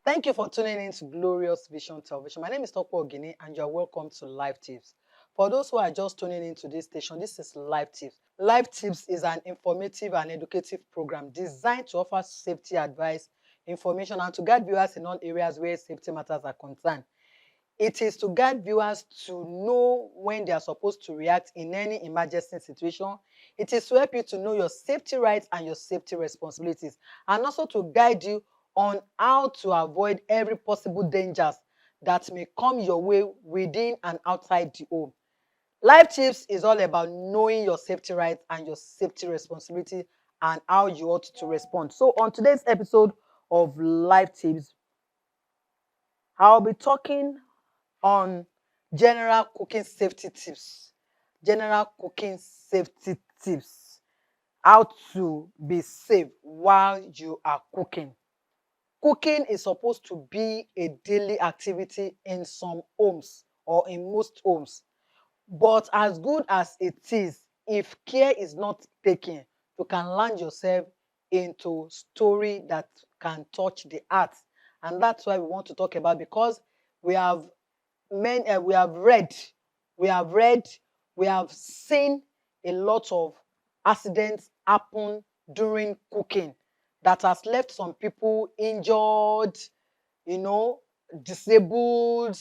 Thank you for tuning in to Glorious Vision Television. My name is Tope Oginni, and you are welcome to Live Tips. For those who are just tuning into this station, this is Live Tips. Live Tips is an informative and educative program designed to offer safety advice, information, and to guide viewers in all areas where safety matters are concerned. It is to guide viewers to know when they are supposed to react in any emergency situation. It is to help you to know your safety rights and your safety responsibilities, and also to guide you on how to avoid every possible dangers that may come your way within and outside the home. Life Tips is all about knowing your safety rights and your safety responsibility and how you ought to respond. So on today's episode of Life Tips, I'll be talking on general cooking safety tips. General cooking safety tips. How to be safe while you are cooking. Cooking is supposed to be a daily activity in some homes or in most homes. But as good as it is, if care is not taken, you can land yourself into story that can touch the heart. And that's why we want to talk about, because we have we have read, we have read, we have seen a lot of accidents happen during cooking that has left some people injured, disabled,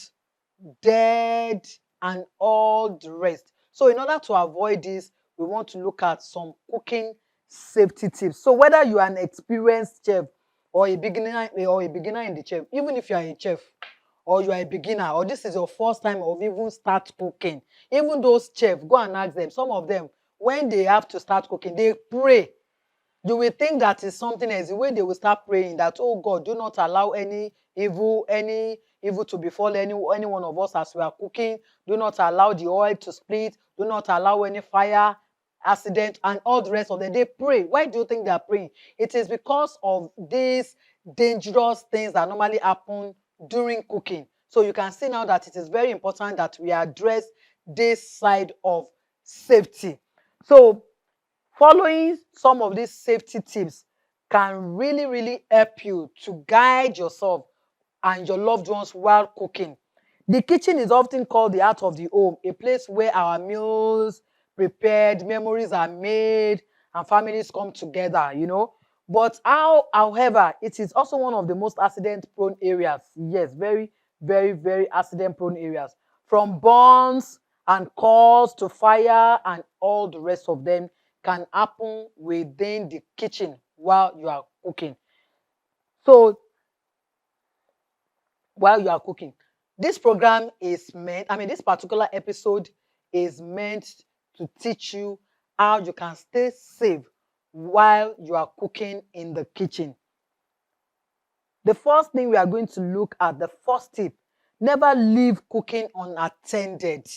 dead, and all the rest. So in order to avoid this, we want to look at some cooking safety tips. So whether you are an experienced chef or a beginner in the chef, even if you are a chef or you are a beginner, or this is your first time of even start cooking, even those chefs, go and ask them. Some of them, when they have to start cooking, they pray. You will think that is something else. The way they will start praying that, oh God, do not allow any evil to befall any one of us as we are cooking. Do not allow the oil to split. Do not allow any fire accident and all the rest of them. They pray. Why do you think they are praying? It is because of these dangerous things that normally happen during cooking. So you can see now that it is very important that we address this side of safety. So following some of these safety tips can really help you to guide yourself and your loved ones while cooking. The kitchen is often called the heart of the home, a place where our meals prepared, memories are made, and families come together, But however, it is also one of the most accident-prone areas. Yes, very accident-prone areas. From burns and calls to fire and all the rest of them can happen within the kitchen while you are cooking. So, while you are cooking, this program is meant, this particular episode is meant to teach you how you can stay safe while you are cooking in the kitchen. The first thing we are going to look at, the first tip: never leave cooking unattended.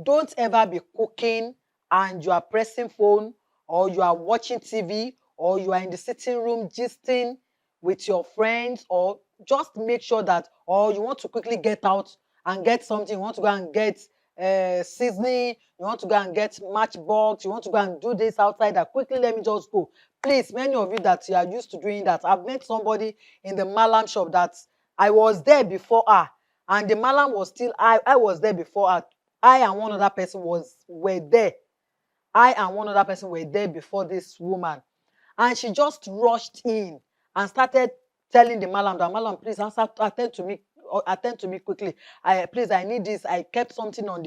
Don't ever be cooking and you are pressing phone, or you are watching TV, or you are in the sitting room gisting with your friends, or just make sure that, or you want to quickly get out and get something, you want to go and get seasoning, you want to go and get matchbox, you want to go and do this outside, that quickly let me just go. Please, many of you that you are used to doing that, I've met somebody in the malam shop that I was there before her, and the malam was still, I was there before her. I and one other person were there. I and one other person were there before this woman, and she just rushed in and started telling the malam that, malam, please attend to me quickly. Please, I need this. I kept something on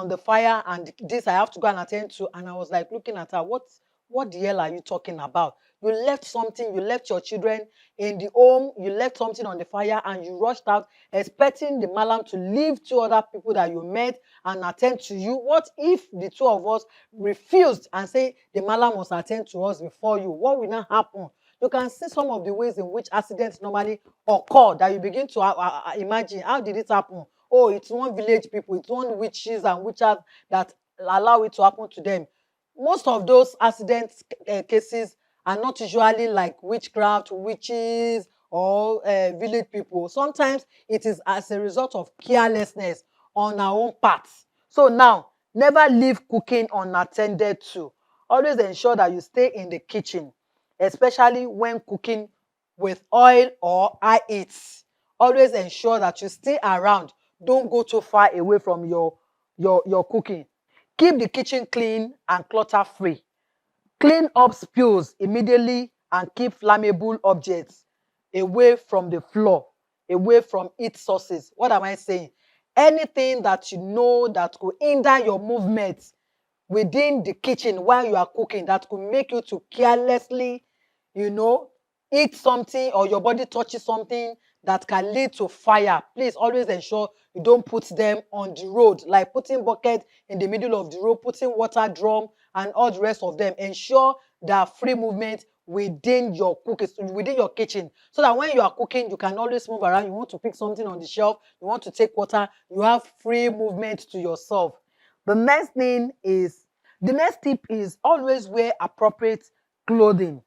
the fire, and this I have to go and attend to. And I was like looking at her, what the hell are you talking about? You left something, you left your children in the home, you left something on the fire, and you rushed out expecting the malam to leave two other people that you met and attend to you. What if the two of us refused and say the malam must attend to us before you? What will now happen? You can see some of the ways in which accidents normally occur that you begin to imagine, how did it happen? Oh, it's one village people, it's one witches and witches that allow it to happen to them. Most of those accident cases are not usually like witchcraft, witches, or village people. Sometimes it is as a result of carelessness on our own part. So now, never leave cooking unattended to. Always ensure that you stay in the kitchen, especially when cooking with oil or high heat. always ensure that you stay around. Don't go too far away from your cooking. Keep the kitchen clean and clutter free. Clean up spills immediately and keep flammable objects away from the floor, away from heat sources. What am I saying? Anything that you know that could hinder your movement within the kitchen while you are cooking, that could make you to carelessly, eat something, or your body touches something that can lead to fire. Please always ensure you don't put them on the road, like putting bucket in the middle of the road, putting water drum and all the rest of them. Ensure that free movement within your within your kitchen, so that when you are cooking, you can always move around. You want to pick something on the shelf, you want to take water, you have free movement to yourself. The next tip is always wear appropriate clothing.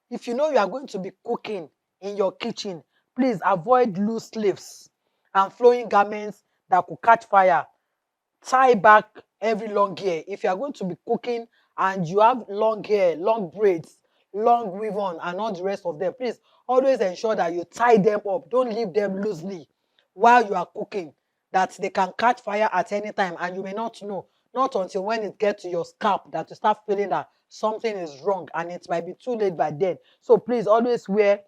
If you know you are going to be cooking in your kitchen, please avoid loose sleeves and flowing garments that could catch fire. Tie back every long hair. If you are going to be cooking and you have long hair, long braids, long weave on, and all the rest of them, please always ensure that you tie them up. Don't leave them loosely while you are cooking, that they can catch fire at any time and you may not know. Not until when it gets to your scalp that you start feeling that something is wrong, and it might be too late by then. So please always wear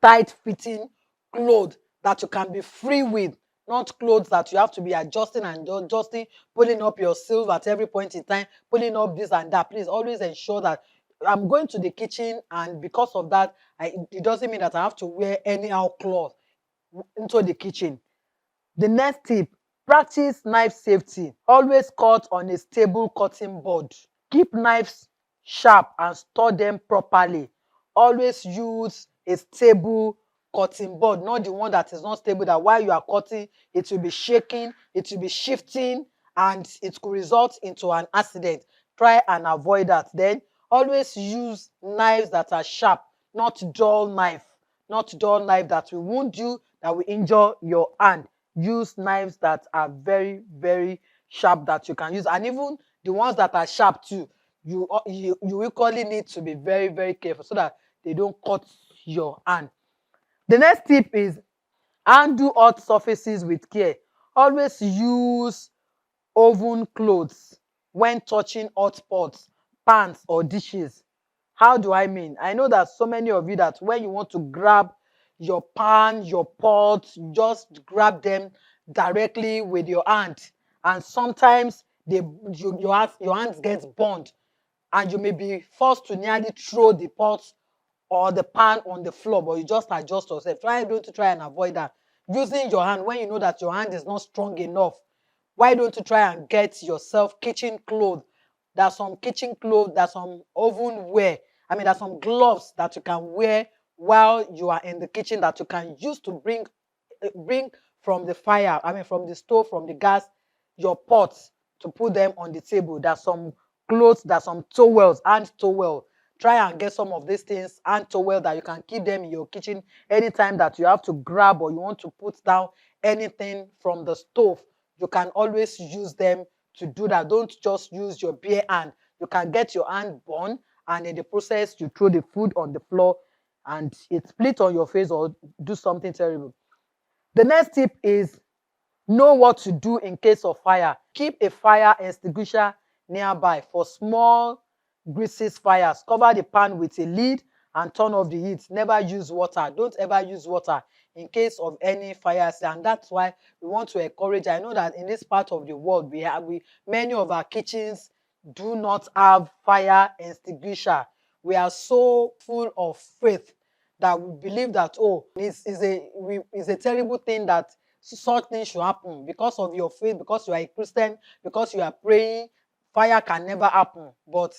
tight-fitting clothes that you can be free with, not clothes that you have to be adjusting and adjusting, pulling up your sleeve at every point in time, pulling up this and that. Please always ensure that I'm going to the kitchen, and because of that, it doesn't mean that I have to wear anyhow cloth into the kitchen. The next tip, practice knife safety. Always cut on a stable cutting board. Keep knives sharp and store them properly. Always use a stable cutting board, not the one that is not stable, that while you are cutting, it will be shaking, it will be shifting, and it could result into an accident. Try and avoid that. Then always use knives that are sharp, not dull knife that will wound you, that will injure your hand. Use knives that are very, very sharp that you can use. And even the ones that are sharp too, you equally need to be very, very careful so that they don't cut your hand. The next tip is handle hot surfaces with care. Always use oven clothes when touching hot pots, pans, or dishes. How do I mean? I know that so many of you, that when you want to grab your pan, your pot, just grab them directly with your hand, and sometimes your hands get burned, and you may be forced to nearly throw the pot or the pan on the floor, but you just adjust yourself. Try and avoid that. Using your hand when you know that your hand is not strong enough. Why don't you try and get yourself kitchen clothes? There's some kitchen clothes, there's some oven wear. There's some gloves that you can wear while you are in the kitchen, that you can use to bring from the fire, from the stove, from the gas, your pots, to put them on the table. There's some clothes, there's some towels, hand towel. Try and get some of these things, hand towel, that you can keep them in your kitchen anytime that you have to grab or you want to put down anything from the stove. You can always use them to do that. Don't just use your bare hand. You can get your hand burned, and in the process, you throw the food on the floor and it split on your face or do something terrible. The next tip is know what to do in case of fire. Keep a fire extinguisher nearby for small greasy fires. Cover the pan with a lid and turn off the heat. Never use water. Don't ever use water in case of any fires. And that's why we want to encourage. I know that in this part of the world, many of our kitchens do not have fire extinguisher. We are so full of faith that we believe that, it's a terrible thing that such things should happen. Because of your faith, because you are a Christian, because you are praying, fire can never happen. But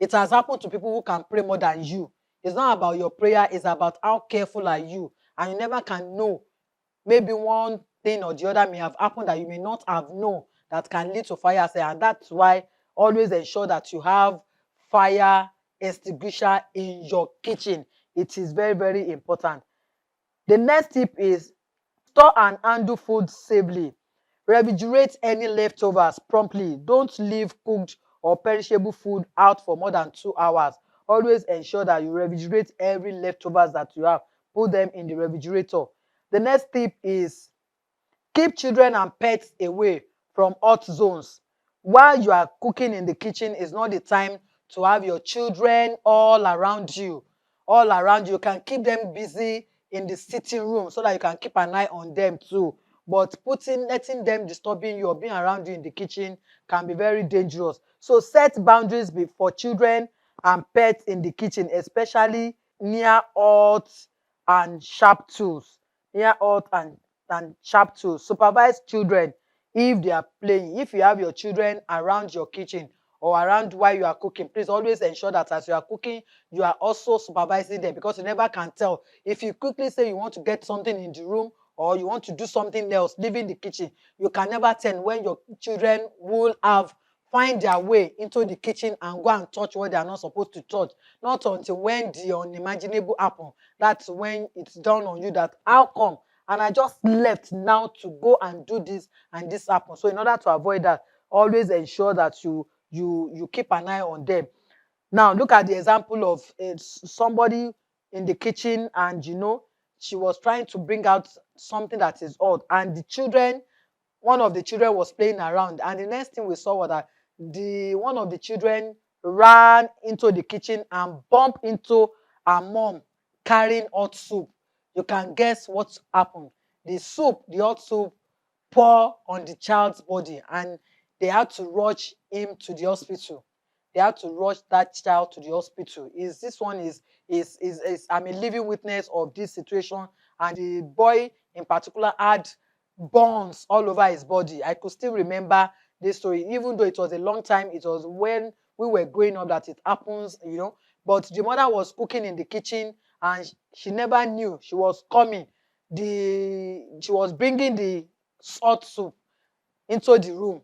it has happened to people who can pray more than you. It's not about your prayer, it's about how careful are you. And you never can know. Maybe one thing or the other may have happened that you may not have known, that can lead to fire. And that's why always ensure that you have fire extinguisher in your kitchen. It is very, very important. The next tip is store and handle food safely. Refrigerate any leftovers promptly. Don't leave cooked or perishable food out for more than 2 hours. Always ensure that you refrigerate every leftovers that you have. Put them in the refrigerator. The next tip is keep children and pets away from hot zones. While you are cooking in the kitchen, is not the time to have your children all around you. All around you. You can keep them busy in the sitting room so that you can keep an eye on them too. But letting them disturbing you or being around you in the kitchen can be very dangerous. So set boundaries for children and pets in the kitchen, especially near hot and sharp tools. Near hot and sharp tools. Supervise children if they are playing. If you have your children around your kitchen or around while you are cooking, please always ensure that as you are cooking, you are also supervising them, because you never can tell. If you quickly say you want to get something in the room or you want to do something else, leaving the kitchen, you can never tell when your children will find their way into the kitchen and go and touch what they are not supposed to touch. Not until when the unimaginable happen. That's when it's done on you that how come? And I just left now to go and do this and this happen. So in order to avoid that, always ensure that you keep an eye on them. Now look at the example of somebody in the kitchen, and she was trying to bring out something that is odd, and one of the children was playing around, and the next thing we saw was that one of the children ran into the kitchen and bumped into her mom carrying hot soup. You can guess what happened. The hot soup pour on the child's body, and they had to rush him to the hospital. They had to rush that child to the hospital. This one is I'm a living witness of this situation, and the boy in particular had burns all over his body. I could still remember this story, even though it was a long time. It was when we were growing up that it happens, But the mother was cooking in the kitchen, and she never knew she was coming. She was bringing the hot soup into the room,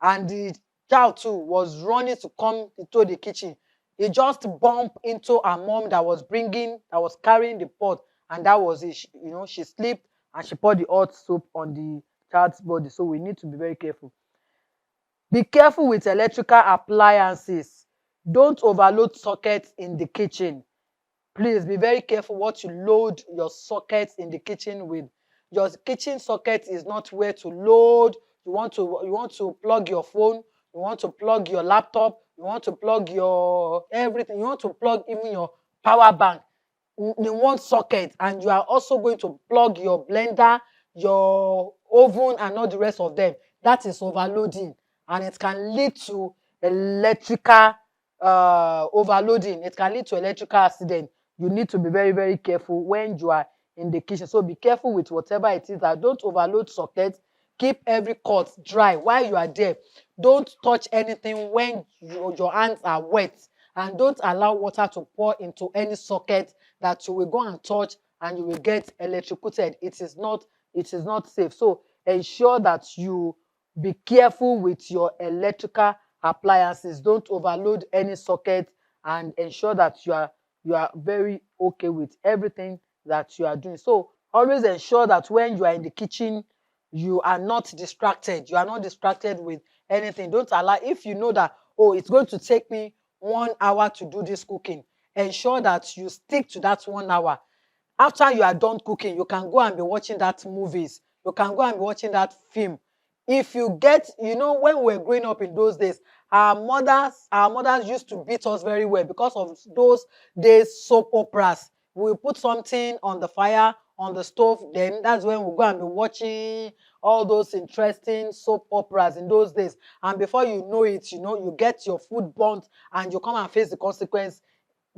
and the child too was running to come into the kitchen. He just bumped into her mom that was carrying the pot, and that was it. She slipped and she poured the hot soup on the child's body. So we need to be very careful. Be careful with electrical appliances. Don't overload sockets in the kitchen. Please be very careful what you load your sockets in the kitchen with. Your kitchen socket is not where to load. You want to plug your phone, you want to plug your laptop, you want to plug your everything, you want to plug even your power bank in one socket, and you are also going to plug your blender, your oven, and all the rest of them. That is overloading, and it can lead to electrical overloading. It can lead to electrical accident. You need to be very, very careful when you are in the kitchen. So be careful with whatever it is. That don't overload sockets. Keep every cord dry while you are there. Don't touch anything when your hands are wet, and don't allow water to pour into any socket that you will go and touch and you will get electrocuted. It is not safe. So ensure that you be careful with your electrical appliances. Don't overload any socket, and ensure that you are very okay with everything that you are doing. So always ensure that when you are in the kitchen, you are not distracted. You are not distracted with anything. Don't allow, if you know that, oh, it's going to take me 1 hour to do this cooking, ensure that you stick to that 1 hour. After you are done cooking, you can go and be watching that movies. You can go and be watching that film. If you get, when we were growing up in those days, our mothers used to beat us very well because of those days soap operas. We put something on the fire, on the stove, then that's when we go and be watching all those interesting soap operas in those days. And before you know it, you get your food burnt and you come and face the consequence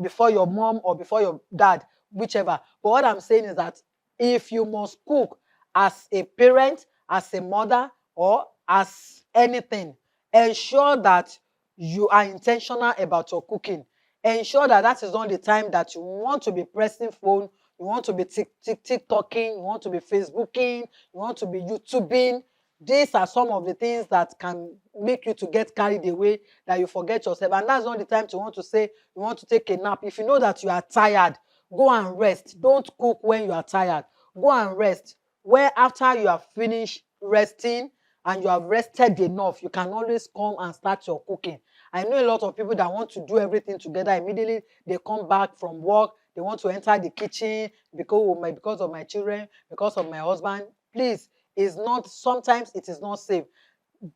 before your mom or before your dad, whichever. But what I'm saying is that if you must cook as a parent, as a mother, or as anything, ensure that you are intentional about your cooking. Ensure that that is not the time that you want to be pressing phone, you want to be TikToking, you want to be Facebooking, you want to be YouTubing. These are some of the things that can make you to get carried away, that you forget yourself. And that's not the time to want to say you want to take a nap. If you know that you are tired, go and rest. Don't cook when you are tired. Go and rest. Where after you have finished resting and you have rested enough, you can always come and start your cooking. I know a lot of people that want to do everything together. Immediately they come back from work, they want to enter the kitchen because of my children, because of my husband. Please, it's not, sometimes it is not safe.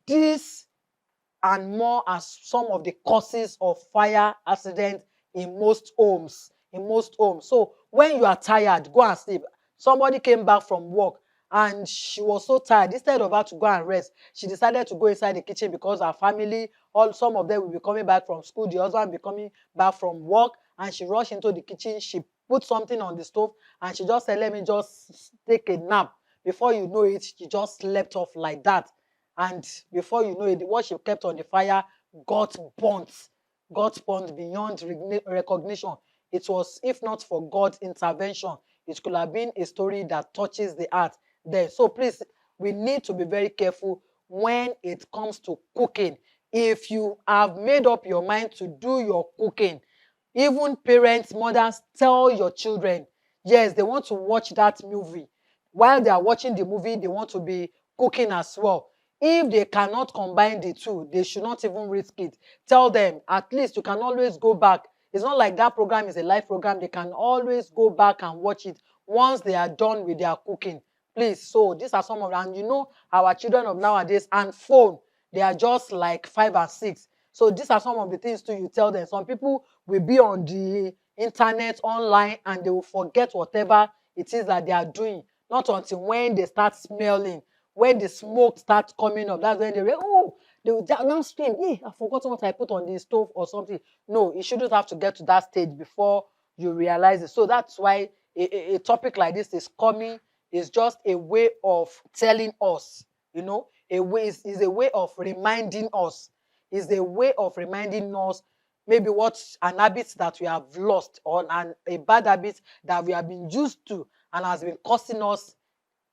This and more are some of the causes of fire accident in most homes. In most homes. So when you are tired, go and sleep. Somebody came back from work and she was so tired. Instead of her to go and rest, she decided to go inside the kitchen because her family, some of them will be coming back from school, the husband will be coming back from work, and she rushed into the kitchen. She put something on the stove and she just said, let me just take a nap. Before you know it, she just slept off like that. And before you know it, what she kept on the fire got burnt beyond recognition. It was, if not for God's intervention, it could have been a story that touches the heart there. So please, we need to be very careful when it comes to cooking. If you have made up your mind to do your cooking, even parents, mothers, tell your children, yes, they want to watch that movie. While they are watching the movie, they want to be cooking as well. If they cannot combine the two, they should not even risk it. Tell them, at least you can always go back. It's not like that program is a live program. They can always go back and watch it once they are done with their cooking. Please, so these are some of them. And you know, our children of nowadays and phone, they are just like 5 and 6. So these are some of the things too you tell them. Some people will be on the internet, online, and they will forget whatever it is that they are doing. Not until when they start smelling, when the smoke starts coming up, that's when they will now scream, hey, I've forgotten what I put on the stove or something. No, you shouldn't have to get to that stage before you realize it. So that's why a topic like this is coming. Is just a way of telling us, you know, is a way of reminding us. Is a way of reminding us maybe what an habit that we have lost, or a bad habit that we have been used to and has been causing us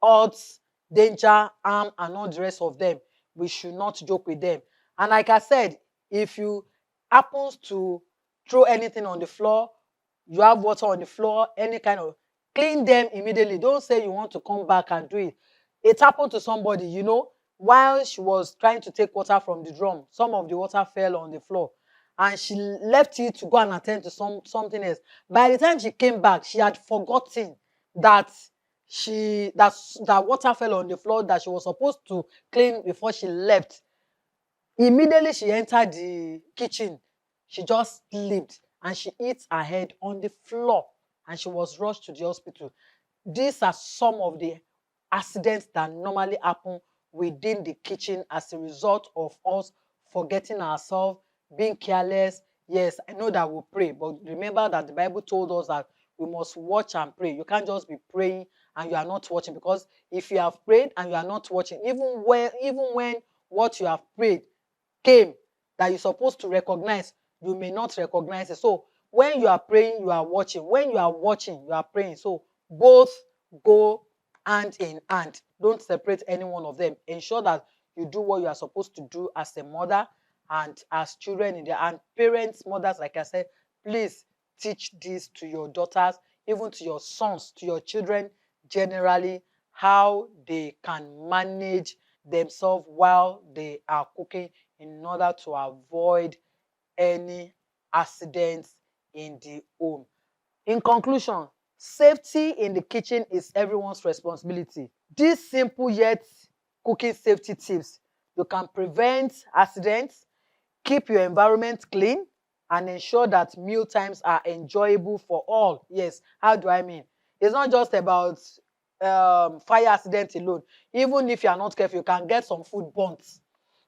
odds, danger, harm, and all the rest of them. We should not joke with them. And like I said, if you happens to throw anything on the floor, you have water on the floor, any kind of, clean them immediately. Don't say you want to come back and do it. It happened to somebody, you know, while she was trying to take water from the drum, some of the water fell on the floor and she left it to go and attend to something else. By the time she came back, she had forgotten that that water fell on the floor that she was supposed to clean before she left. Immediately she entered the kitchen, she just slipped and she hit her head on the floor and she was rushed to the hospital. These are some of the accidents that normally happen within the kitchen as a result of us forgetting ourselves, being careless. Yes, I know that we pray, but remember that the Bible told us that we must watch and pray. You can't just be praying and you are not watching, because if you have prayed and you are not watching, even when what you have prayed came that you're supposed to recognize, you may not recognize it. So when you are praying, you are watching. When you are watching, you are praying. So both go hand in hand. Don't separate any one of them. Ensure that you do what you are supposed to do as a mother and as children in there. And parents, mothers, like I said, please teach this to your daughters, even to your sons, to your children generally, how they can manage themselves while they are cooking in order to avoid any accidents in the home. In conclusion, safety in the kitchen is everyone's responsibility. These simple yet cooking safety tips, you can prevent accidents, keep your environment clean, and ensure that meal times are enjoyable for all. Yes, how do I mean? It's not just about fire accident alone. Even if you are not careful, you can get some food burnt.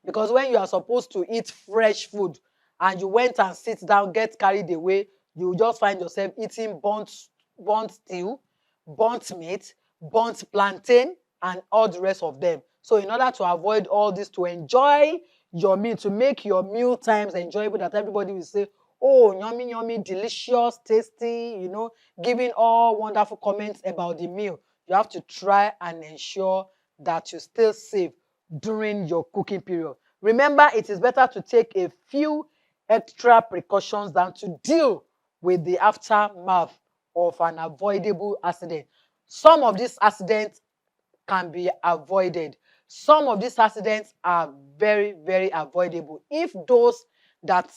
Because when you are supposed to eat fresh food and you went and sit down, get carried away, you just find yourself eating burnt stew, burnt meat, burnt plantain, and all the rest of them. So in order to avoid all this, to enjoy your meal, to make your meal times enjoyable, that everybody will say, oh, yummy, yummy, delicious, tasty, you know, giving all wonderful comments about the meal, you have to try and ensure that you stay safe during your cooking period. Remember, it is better to take a few extra precautions than to deal with the aftermath of an avoidable accident. Some of these accidents can be avoided. Some of these accidents are very, very avoidable. If those that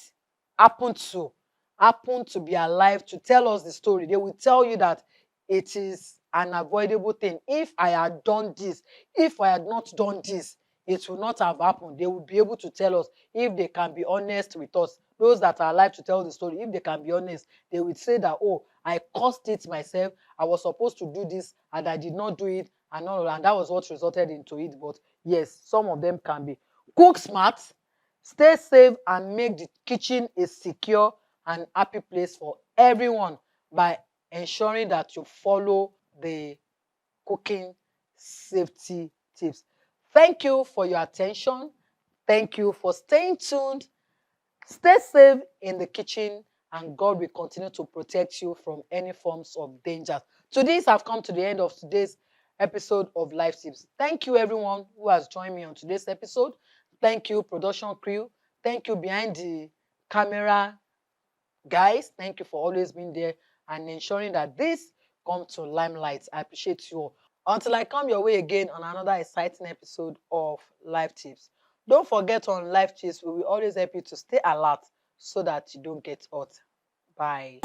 happen to happen to be alive to tell us the story, they will tell you that it is an avoidable thing. If I had done this, if I had not done this, it will not have happened. They will be able to tell us if they can be honest with us. Those that are alive to tell the story, if they can be honest, they would say that, oh, I caused it myself. I was supposed to do this and I did not do it, and all, and that was what resulted into it. But yes, some of them can be. Cook smart, stay safe, and make the kitchen a secure and happy place for everyone by ensuring that you follow the cooking safety tips. Thank you for your attention. Thank you for staying tuned. Stay safe in the kitchen, and God will continue to protect you from any forms of danger. To this, I've come to the end of today's episode of Life Tips. Thank you, everyone who has joined me on today's episode. Thank you, production crew. Thank you behind the camera guys. Thank you for always being there and ensuring that this comes to limelight. I appreciate you all. Until I come your way again on another exciting episode of Life Tips. Don't forget, on Life Tips, we will always help you to stay alert so that you don't get hurt. Bye.